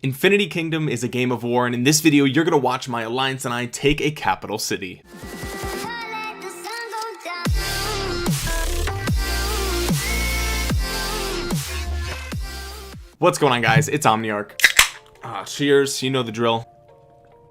Infinity Kingdom is a game of war, and in this video you're gonna watch my alliance and I take a capital city. What's going on, guys? It's Omniarch. Cheers, you know the drill.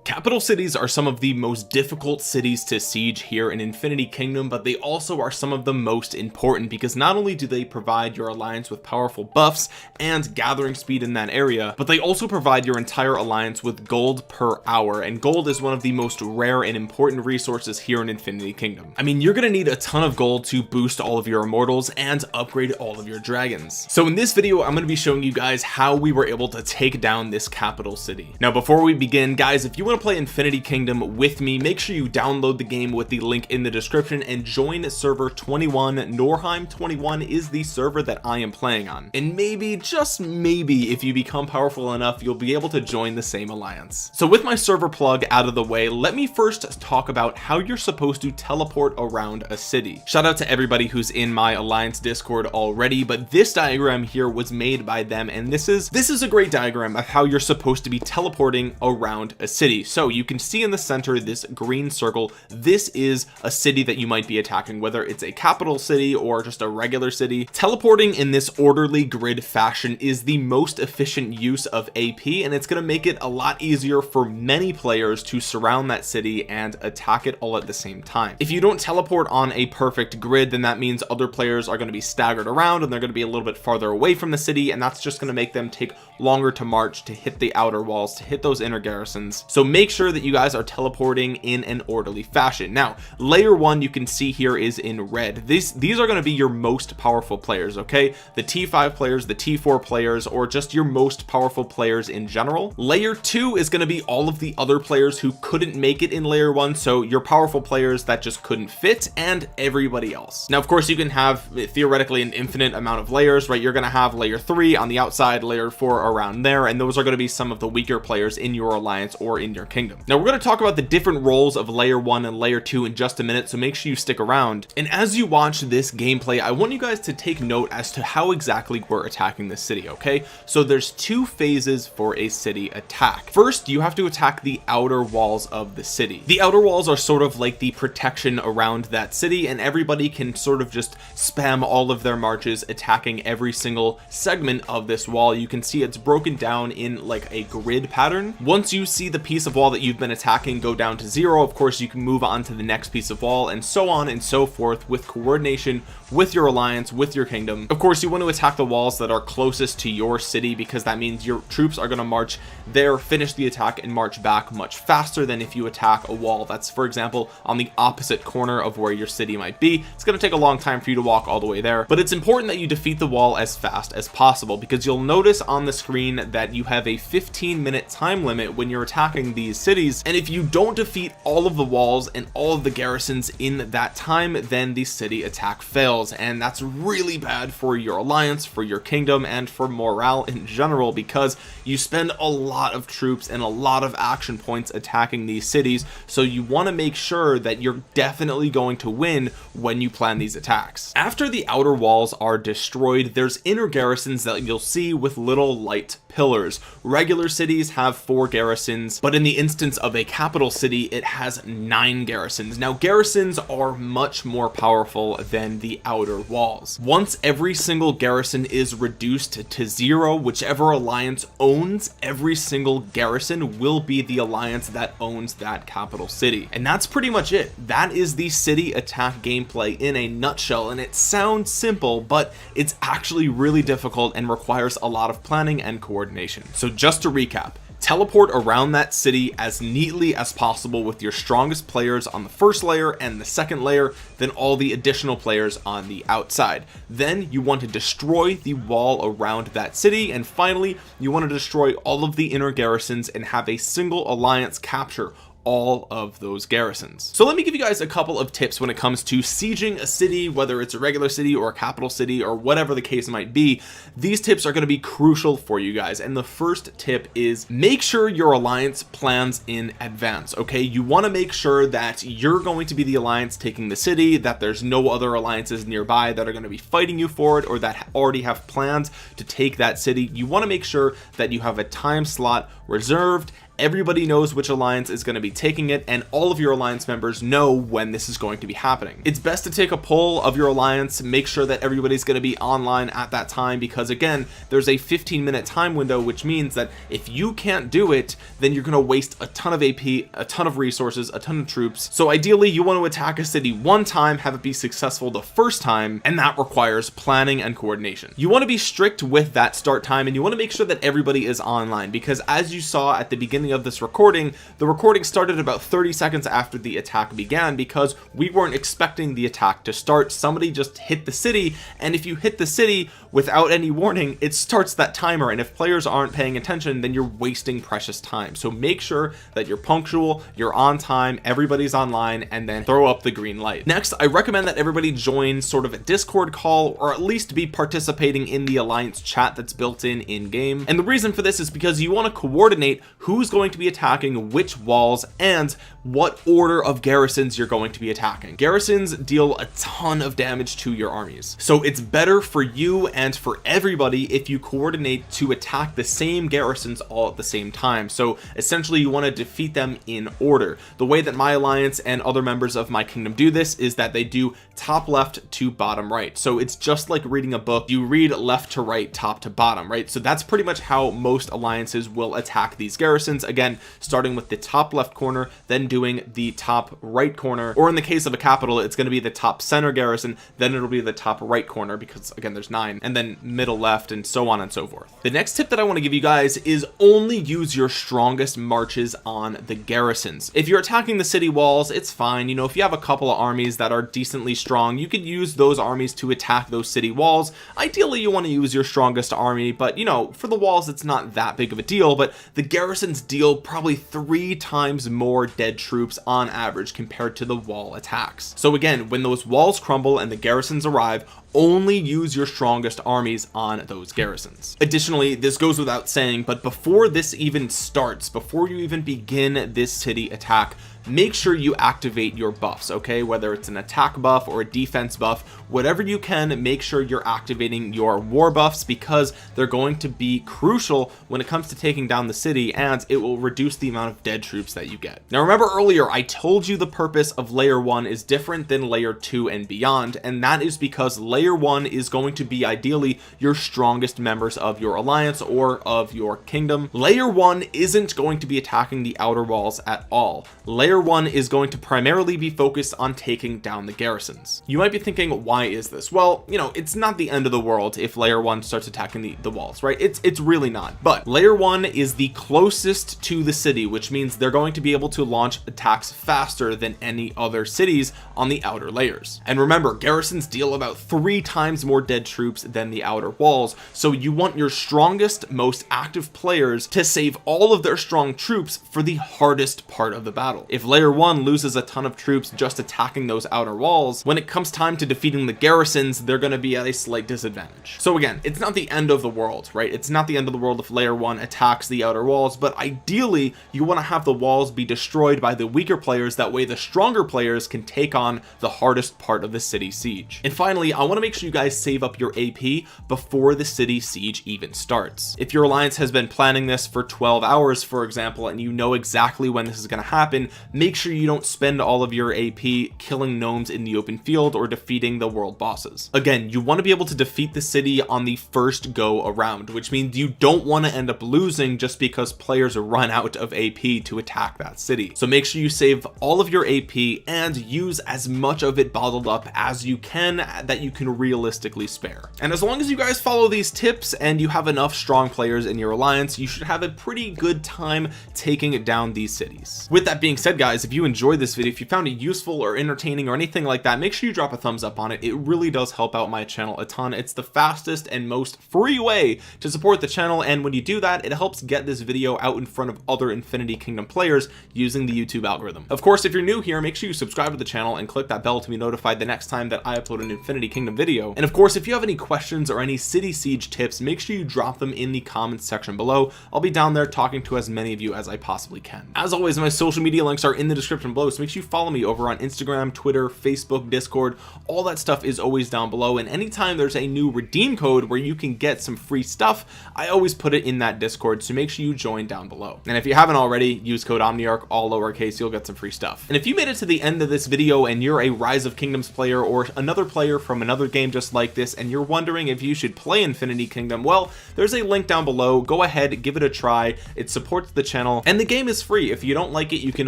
Capital cities are some of the most difficult cities to siege here in Infinity Kingdom, but they also are some of the most important because not only do they provide your alliance with powerful buffs and gathering speed in that area, but they also provide your entire alliance with gold per hour, and gold is one of the most rare and important resources here in Infinity Kingdom. I mean, you're gonna need a ton of gold to boost all of your immortals and upgrade all of your dragons. So in this video I'm going to be showing you guys how we were able to take down this capital city. Now before we begin, guys, if you want to play Infinity Kingdom with me, make sure you download the game with the link in the description and join server 21. Norheim 21 is the server that I am playing on, and maybe, just maybe, if you become powerful enough, you'll be able to join the same alliance. So with my server plug out of the way, let me first talk about how you're supposed to teleport around a city. Shout out to everybody who's in my alliance Discord already, but this diagram here was made by them, and this is a great diagram of how you're supposed to be teleporting around a city. So you can see in the center this green circle. This is a city that you might be attacking, whether it's a capital city or just a regular city. Teleporting in this orderly grid fashion is the most efficient use of AP, and it's going to make it a lot easier for many players to surround that city and attack it all at the same time. If you don't teleport on a perfect grid, then that means other players are going to be staggered around and they're going to be a little bit farther away from the city, and that's just going to make them take longer to march, to hit the outer walls, to hit those inner garrisons. So make sure that you guys are teleporting in an orderly fashion. Now layer 1, you can see here, is in red. These are going to be your most powerful players, okay? The T5 players, the T4 players, or just your most powerful players in general. Layer 2 is going to be all of the other players who couldn't make it in layer 1, so your powerful players that just couldn't fit, and everybody else. Now of course you can have theoretically an infinite amount of layers, right? You're going to have layer 3 on the outside, layer 4 around there, and those are going to be some of the weaker players in your alliance or in your kingdom. Now we're going to talk about the different roles of layer 1 and layer 2 in just a minute, so make sure you stick around. And as you watch this gameplay, I want you guys to take note as to how exactly we're attacking this city, okay? So there's two phases for a city attack. First, you have to attack the outer walls of the city. The outer walls are sort of like the protection around that city, and everybody can sort of just spam all of their marches attacking every single segment of this wall. You can see it's broken down in like a grid pattern. Once you see the piece of wall that you've been attacking go down to 0, of course you can move on to the next piece of wall, and so on and so forth, with coordination with your alliance, with your kingdom. Of course you want to attack the walls that are closest to your city, because that means your troops are going to march there, finish the attack, and march back much faster than if you attack a wall that's, for example, on the opposite corner of where your city might be. It's going to take a long time for you to walk all the way there, but it's important that you defeat the wall as fast as possible, because you'll notice on the screen that you have a 15-minute time limit when you're attacking these cities, and if you don't defeat all of the walls and all of the garrisons in that time, then the city attack fails, and that's really bad for your alliance, for your kingdom, and for morale in general, because you spend a lot of troops and a lot of action points attacking these cities. So you want to make sure that you're definitely going to win when you plan these attacks. After the outer walls are destroyed, there's inner garrisons that you'll see with little light pillars. Regular cities have 4 garrisons, but in the instance of a capital city, it has 9 garrisons. Now garrisons are much more powerful than the outer walls. Once every single garrison is reduced to 0, whichever alliance owns every single garrison will be the alliance that owns that capital city. And that's pretty much it. That is the city attack gameplay in a nutshell, and it sounds simple, but it's actually really difficult and requires a lot of planning and coordination. So just to recap, teleport around that city as neatly as possible with your strongest players on the first layer and the second layer, then all the additional players on the outside. Then you want to destroy the wall around that city, and finally you want to destroy all of the inner garrisons and have a single alliance capture all of those garrisons. So let me give you guys a couple of tips when it comes to sieging a city, whether it's a regular city or a capital city or whatever the case might be. These tips are going to be crucial for you guys, and the first tip is make sure your alliance plans in advance. Okay, you want to make sure that you're going to be the alliance taking the city, that there's no other alliances nearby that are going to be fighting you for it or that already have plans to take that city. You want to make sure that you have a time slot reserved. Everybody knows which alliance is going to be taking it, and all of your alliance members know when this is going to be happening. It's best to take a poll of your alliance, make sure that everybody's going to be online at that time, because again, there's a 15-minute time window, which means that if you can't do it, then you're going to waste a ton of AP, a ton of resources, a ton of troops. So ideally, you want to attack a city one time, have it be successful the first time, and that requires planning and coordination. You want to be strict with that start time, and you want to make sure that everybody is online, because as you saw at the beginning of this recording, the recording started about 30 seconds after the attack began because we weren't expecting the attack to start. Somebody just hit the city, and if you hit the city without any warning, it starts that timer, and if players aren't paying attention, then you're wasting precious time. So make sure that you're punctual, you're on time, everybody's online, and then throw up the green light. Next, I recommend that everybody join sort of a Discord call, or at least be participating in the alliance chat that's built in game. And the reason for this is because you want to coordinate who's going to be attacking which walls and what order of garrisons you're going to be attacking. Garrisons deal a ton of damage to your armies, so it's better for you and for everybody if you coordinate to attack the same garrisons all at the same time. So essentially you want to defeat them in order. The way that my alliance and other members of my kingdom do this is that they do top left to bottom right. So it's just like reading a book. You read left to right, top to bottom, right? So that's pretty much how most alliances will attack these garrisons. Again, starting with the top left corner, then doing the top right corner, or in the case of a capital, it's going to be the top center garrison, then it'll be the top right corner, because again, there's 9, and then middle left, and so on and so forth. The next tip that I want to give you guys is only use your strongest marches on the garrisons. If you're attacking the city walls, it's fine. You know, if you have a couple of armies that are decently strong, you could use those armies to attack those city walls. Ideally, you want to use your strongest army, but you know, for the walls, it's not that big of a deal. But the garrisons deal probably 3 times more dead troops on average compared to the wall attacks. So again, when those walls crumble and the garrisons arrive, only use your strongest armies on those garrisons. Additionally, this goes without saying, but before this even starts, before you even begin this city attack, make sure you activate your buffs, okay? Whether it's an attack buff or a defense buff, whatever you can, make sure you're activating your war buffs, because they're going to be crucial when it comes to taking down the city, and it will reduce the amount of dead troops that you get. Now remember earlier I told you the purpose of layer 1 is different than layer 2 and beyond, and that is because layer 1 is going to be ideally your strongest members of your alliance or of your kingdom. Layer 1 isn't going to be attacking the outer walls at all. Layer 1 is going to primarily be focused on taking down the garrisons. You might be thinking, why is this? Well, you know, it's not the end of the world if layer 1 starts attacking the walls, right? It's really not. But layer 1 is the closest to the city, which means they're going to be able to launch attacks faster than any other cities on the outer layers. And remember, garrisons deal about 3 times more dead troops than the outer walls, so you want your strongest, most active players to save all of their strong troops for the hardest part of the battle. If layer 1 loses a ton of troops just attacking those outer walls, when it comes time to defeating the garrisons, they're going to be at a slight disadvantage. So again, it's not the end of the world, right? It's not the end of the world if layer 1 attacks the outer walls, but ideally you want to have the walls be destroyed by the weaker players. That way the stronger players can take on the hardest part of the city siege. And finally, I want to make sure you guys save up your AP before the city siege even starts. If your alliance has been planning this for 12 hours, for example, and you know exactly when this is going to happen, make sure you don't spend all of your AP killing gnomes in the open field or defeating the world bosses. Again, you want to be able to defeat the city on the first go around, which means you don't want to end up losing just because players run out of AP to attack that city. So make sure you save all of your AP and use as much of it bottled up as you can that you can realistically spare. And as long as you guys follow these tips and you have enough strong players in your alliance, you should have a pretty good time taking down these cities. With that being said, guys, if you enjoyed this video, if you found it useful or entertaining or anything like that, make sure you drop a thumbs up on it. It really does help out my channel a ton. It's the fastest and most free way to support the channel, and when you do that, it helps get this video out in front of other Infinity Kingdom players using the YouTube algorithm. Of course, if you're new here, make sure you subscribe to the channel and click that bell to be notified the next time that I upload an Infinity Kingdom video. And of course, if you have any questions or any city siege tips, make sure you drop them in the comments section below. I'll be down there talking to as many of you as I possibly can. As always, my social media links are in the description below, so make sure you follow me over on Instagram, Twitter, Facebook, Discord. All that stuff is always down below, and anytime there's a new redeem code where you can get some free stuff, I always put it in that Discord, so make sure you join down below. And if you haven't already, use code Omniarch, all lowercase, you'll get some free stuff. And if you made it to the end of this video and you're a Rise of Kingdoms player or another player from another game just like this, and you're wondering if you should play Infinity Kingdom, well, there's a link down below. Go ahead, give it a try. It supports the channel, and the game is free. If you don't like it, you can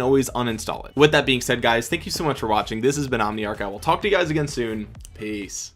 always uninstall it. With that being said, guys, thank you so much for watching. This has been Omniarch. I will talk to you guys again soon. Peace.